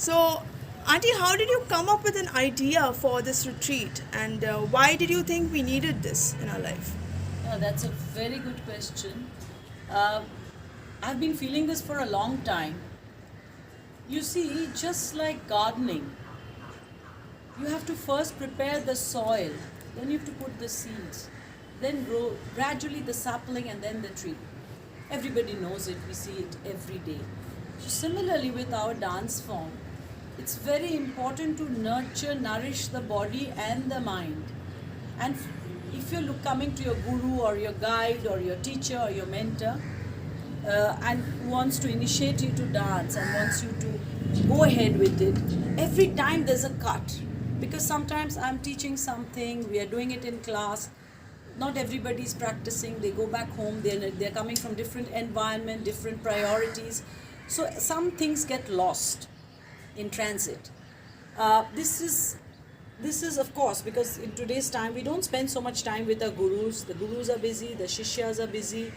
So, Auntie, how did you come up with an idea for this retreat, and why did you think we needed this in our life? That's a very good question. Uh, I've been feeling this for a long time. You see, just like gardening, you have to first prepare the soil, then you have to put the seeds, then grow gradually the sapling and then the tree. Everybody knows it, we see it every day. So, similarly, with our dance form, it's very important to nurture, nourish the body and the mind. And if you're coming to your guru or your guide or your teacher or your mentor and wants to initiate you to dance and wants you to go ahead with it, every time there's a cut. Because sometimes I'm teaching something, we are doing it in class, not everybody is practicing, they go back home, they're coming from different environment, different priorities. So some things get lost in transit. This is of course because in today's time we don't spend so much time with our gurus. The gurus are busy, the shishyas are busy.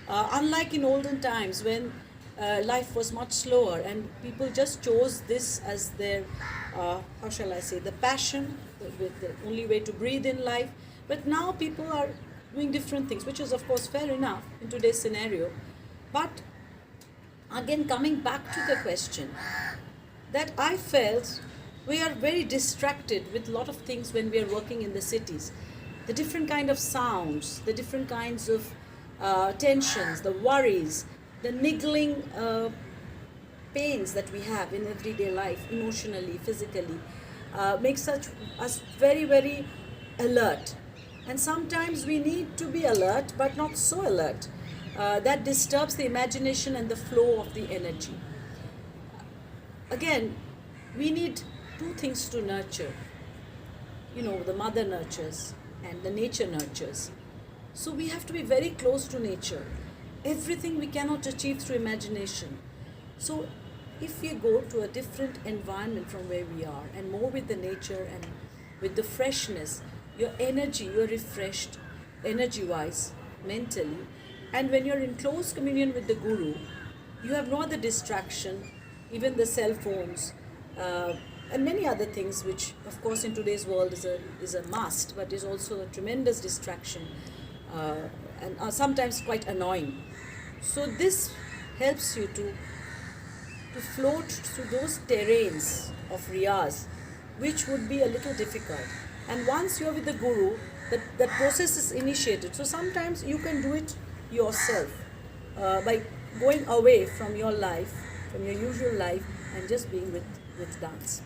Unlike in olden times when life was much slower and people just chose this as their, how shall I say, the passion, the only way to breathe in life. But now people are doing different things, which is of course fair enough in today's scenario. But again, coming back to the question, that I felt we are very distracted with a lot of things when we are working in the cities. The different kind of sounds, the different kinds of tensions, the worries, the niggling pains that we have in everyday life, emotionally, physically, makes us very, very alert. And sometimes we need to be alert, but not so alert. That disturbs the imagination and the flow of the energy. Again, we need two things to nurture. The mother nurtures and the nature nurtures. So we have to be very close to nature. Everything we cannot achieve through imagination. So if we go to a different environment from where we are and more with the nature and with the freshness, your energy, you're refreshed energy-wise, mentally. And when you're in close communion with the Guru, you have no other distraction, even the cell phones, and many other things, which of course in today's world is a must, but is also a tremendous distraction and are sometimes quite annoying. So this helps you to float through those terrains of riyas, which would be a little difficult. And once you're with the Guru, that process is initiated. So sometimes you can do it yourself by going away from your life, from your usual life, and just being with dance.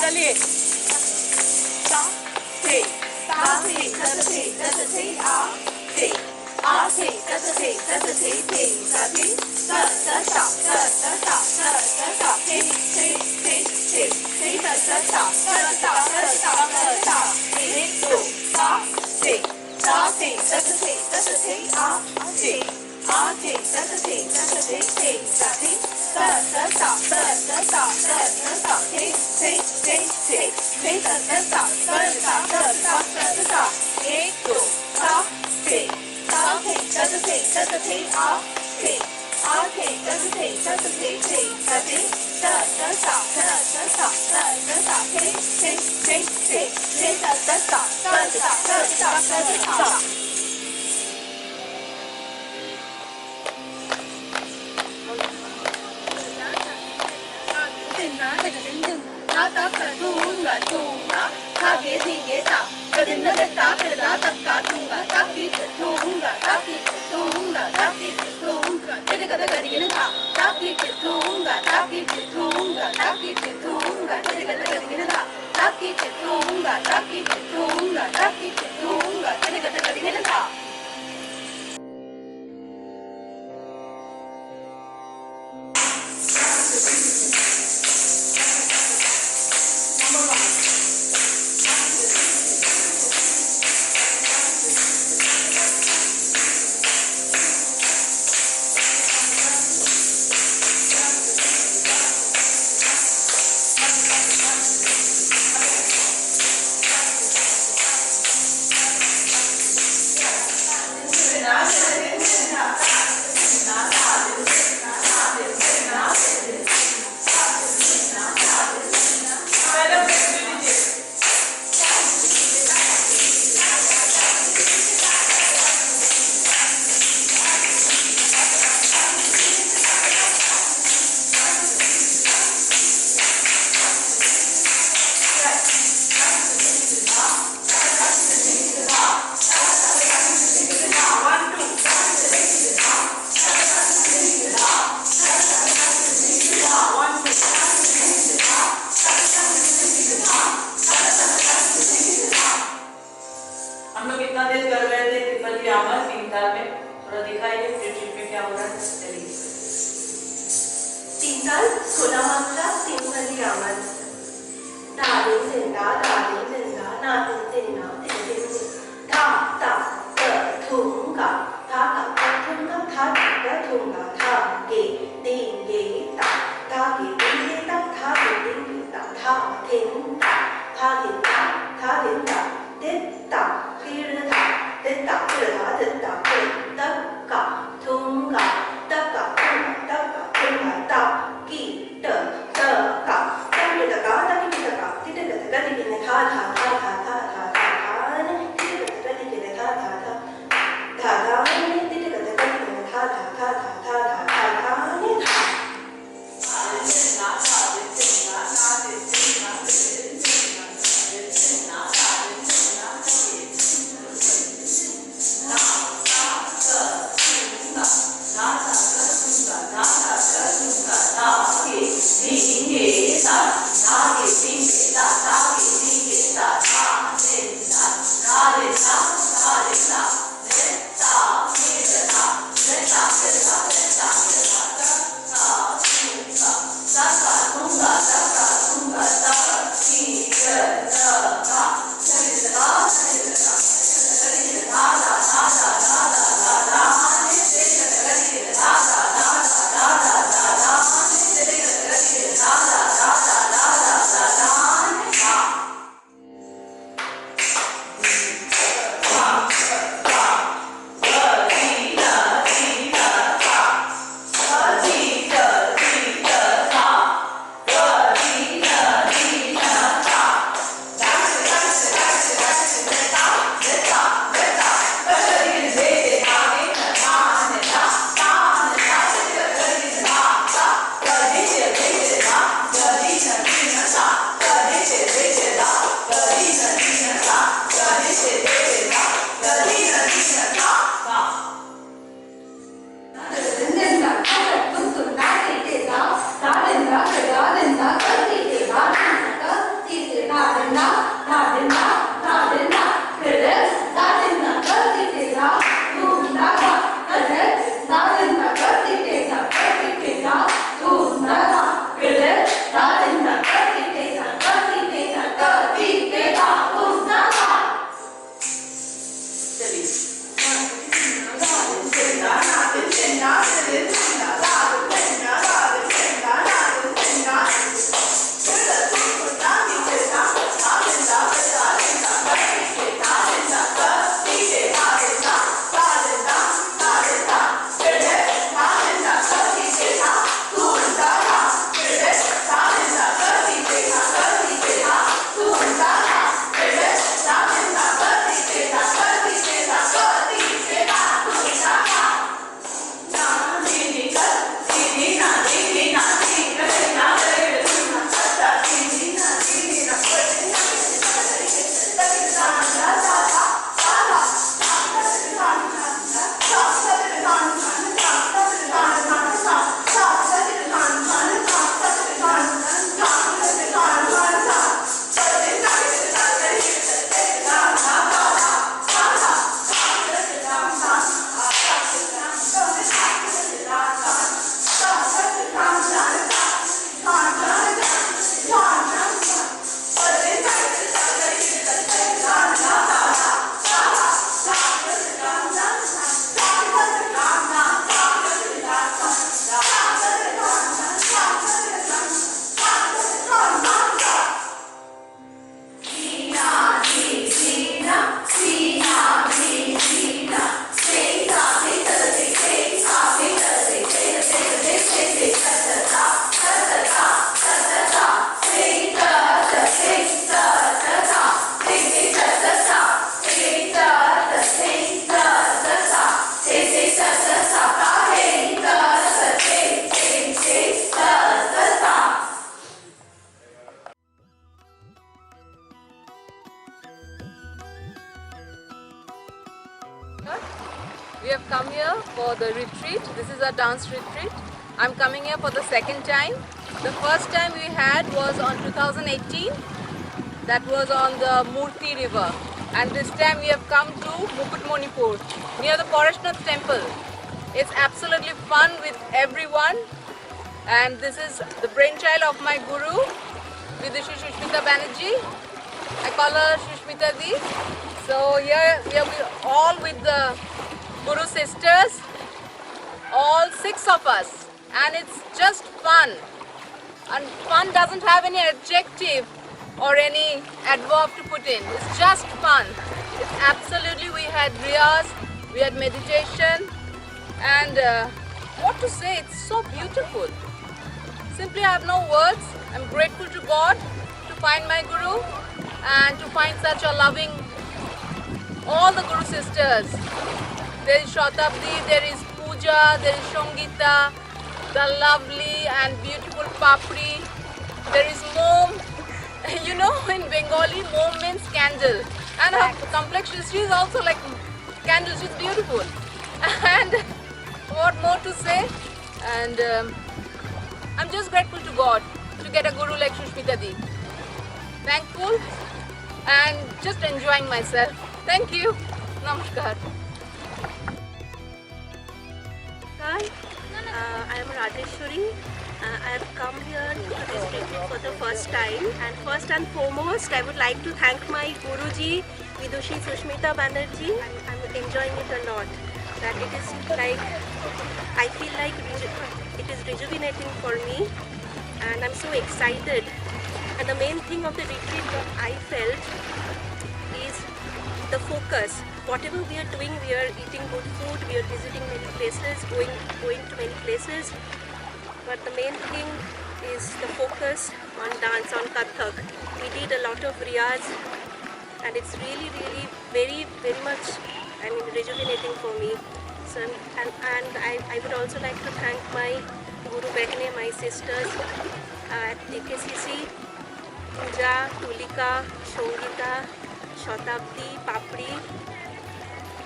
चलिए हम लोग इतना देर कर रहे थे triple की आमद 3 ताल में, थोड़ा दिखाइए ट्रिप में क्या हो रहा है। चलिए 3 ताल 16 मात्रा 3 वाली आमद दा दिन दिन दा ना दिन दिन ना दिन दिन धा ता त थुम गा धा का ता थुम गा धा का थुम गा धा गे दिन गे ता धा गे दिन गे ता धा गे दिन गे ता धा थिन ता धा थिन ता धा थिन ता dit ta khi ra ta dit ta khi ra dit ta khi tất cả thung cả tất cả thung cả ta kỳ tờ tờ cả tất cả tất cả tất cả tất cả tất cả tất cả tha tha tha tha tha tha tha tất cả tất cả tất cả tha tha tha tha tha tất cả tất cả tất cả tha tha tha tha tha tha tha the retreat. This is a dance retreat. I'm coming here for the second time. The first time we had was on 2018. That was on the Murti river. And this time we have come to Mukutmanipur, near the Parashnath temple. It's absolutely fun with everyone. And this is the brainchild of my guru, Vidushi Sushmita Banerjee. I call her Sushmita Di. So here we are all with the Guru sisters, all 6 of us, and it's just fun. And fun doesn't have any adjective or any adverb to put in. It's just fun. It's absolutely, we had riyas, we had meditation, and what to say, it's so beautiful. Simply I have no words. I'm grateful to God to find my Guru and to find such a loving, all the Guru sisters. There is Shatabdi, there is Pooja, there is Shongita, the lovely and beautiful Papri. There is Mom. You know, in Bengali, Mom means candle. And her complexion, she is also like candle. She's beautiful. And what more to say? And I'm just grateful to God to get a Guru like Sushmita Di. Thankful and just enjoying myself. Thank you. Namaskar. I am Rajeshwari. I have come here to this retreat for the first time, and first and foremost I would like to thank my Guruji Vidushi Sushmita Banerjee. I'm enjoying it a lot. That it is like, I feel like it is rejuvenating for me, and I'm so excited. And the main thing of the retreat that I felt is the focus. Whatever we are doing, we are eating good food, we are visiting many places, going to many places. But the main thing is the focus on dance, on Kathak. We did a lot of riyas, and it's really, really very much, I mean, rejuvenating for me. So, and I would also like to thank my Guru Behne, my sisters at AKCC, Pooja, Tulika, Shongita, Shatabdi, Papri.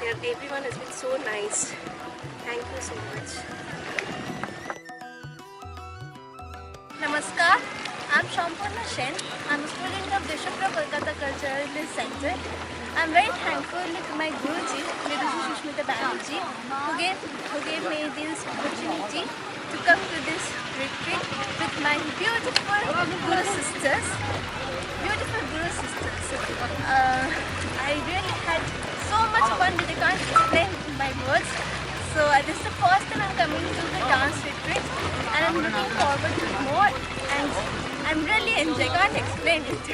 Everyone has been so nice. Thank you so much. Namaskar, I'm Shampurna Sen. I'm a student of Deshapura Kolkata Cultural Center. I'm very thankful to my Guruji, Vidushi Sushmita Banerjee, who gave me this opportunity to come to this retreat with my beautiful Guru sisters. I really had so much fun that I can't explain in my words. So this is the first time I'm coming to the dance retreat, and I'm looking forward to more, and I'm really enjoying. I can't explain it.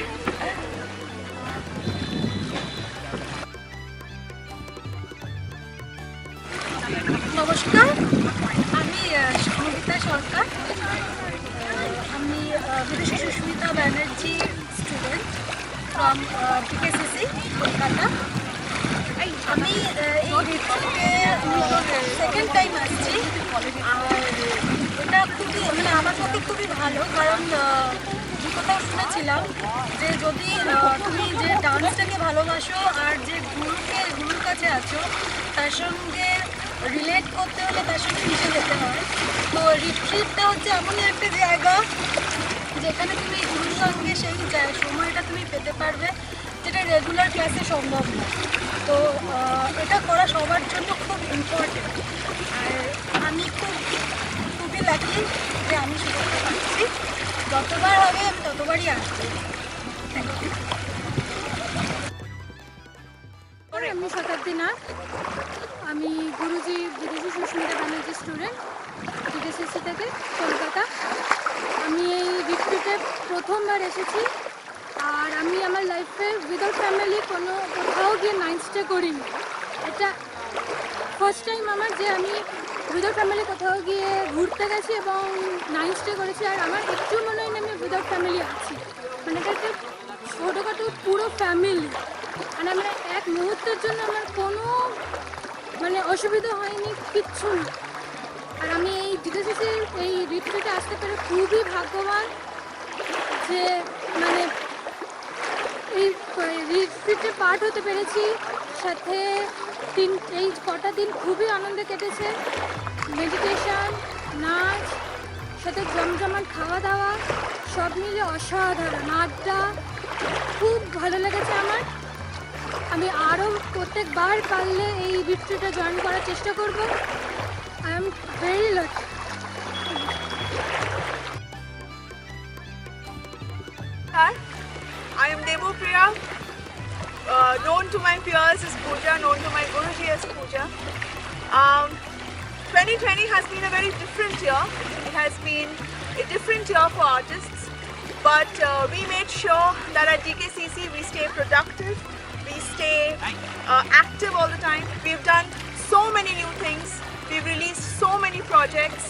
নমস্কার, আমি সমবিতা সরকার। আমি বিদুষী Susmita Banerjee student from পিকেসিসি Kolkata. আমি এই রিট্রিটে second time আসছি, আর এটা খুবই মানে আমার পক্ষে খুবই ভালো, কারণ কোথাও শুনেছিলাম যে যদি তুমি যে ডান্সটাকে ভালোবাসো আর যে গুরুর কাছে আছো তার সঙ্গে রিলেট করতে হলে তার সঙ্গে মিশে যেতে হয়। তো রিট্রিটটা হচ্ছে এমনই একটা জায়গা যেখানে তুমি গুরুর সঙ্গে সেই সময়টা তুমি পেতে পারবে, যেটা রেগুলার ক্লাসে সম্ভব না। তো এটা করা সবার জন্য খুব ইম্পর্টেন্ট, আর আমি খুবই লাকি যে আমি সুযোগটা পাচ্ছি। যতবার হবে আমি ততবারই আসছি। আমি শতাব্দী নাথ, আমি গুরুজি বিদুষী সুস্মিতা ব্যানার্জি স্টুডেন্ট, ডিকেসিসি থেকে কলকাতা। আমি এই রিট্রিটে প্রথমবার এসেছি, আর আমি আমার লাইফে উইদাউট ফ্যামিলি কোথাও গিয়ে নাইট স্টে করিনি। এটা ফার্স্ট টাইম আমার যে আমি উইদাউট ফ্যামিলি কোথাও গিয়ে ঘুরতে গেছি এবং নাইট স্টে করেছি, আর আমার একটু মনে হয় না আমি উইদাউট ফ্যামিলি আছি। মানে এটা একটা ছোটোখাটো পুরো ফ্যামিলি, আর আমার এক মুহূর্তের জন্য আমার কোনো মানে অসুবিধা হয়নি, কিচ্ছু না। আর আমি এই ডিকেসিসির এই রিট্রিটে আসতে পেরে খুবই ভাগ্যবান যে মানে এই রিট্রিটে পার্ট হতে পেরেছি। সাথে এই কটা দিন খুবই আনন্দে কেটেছে। মেডিটেশন, নাচ, সাথে জমজমাট খাওয়া দাওয়া সব মিলে অসাধারণ আড্ডা, খুব ভালো লেগেছে আমার। আমি আরও প্রত্যেকবার পারলে এই রিট্রিটে জয়েন করার চেষ্টা করব। I am very lucky. Hi, I am Devo Priya. Known to my peers as Pooja, known to my Guruji as Pooja. 2020 has been a very different year. It has been a different year for artists, but we made sure that at DKCC we stay productive, we stay active all the time. We've done so many new things. We've released so many projects.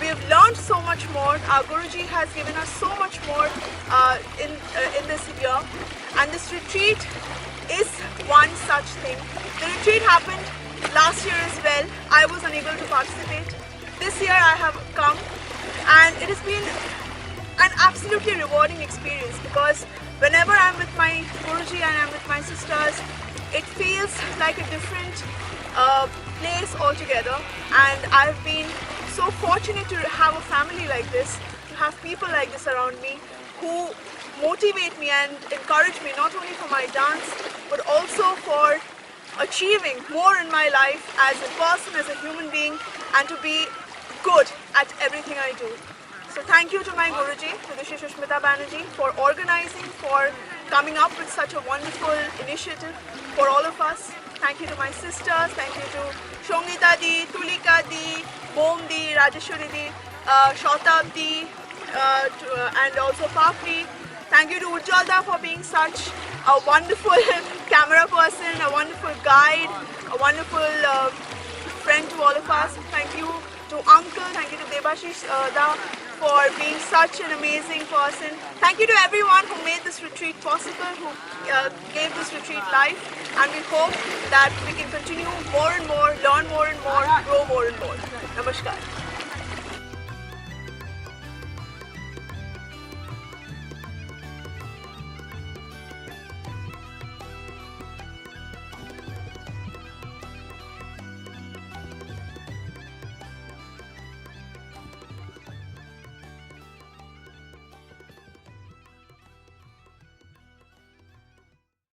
We've learned so much more. Our Guruji has given us so much more in this year, and this retreat is one such thing. The retreat happened last year as well. I was unable to participate. This year I have come, and it has been an absolutely rewarding experience, because whenever I'm with my Guruji and I'm with my sisters, it feels like a different place altogether. And I've been so fortunate to have a family like this, to have people like this around me who motivate me and encourage me, not only for my dance but also for achieving more in my life as a person, as a human being, and to be good at everything I do. So thank you to my Guruji, to Rishi Sushmita Banerjee, for organizing, for coming up with such a wonderful initiative for all of us. Thank you to my sisters, thank you to Shongita Di, Tulika Di, Bom Di, Rajeshwari Di, Shautab Di, and also Papri. Thank you to Ujjalda for being such a wonderful camera person, a wonderful guide, a wonderful friend to all of us. Thank you to Uncle, thank you to Debashish Da for being such an amazing person. Thank you to everyone who made this retreat possible, who gave this retreat life, and we hope that we can continue more and more, learn more and more, grow more and more. Namaskar.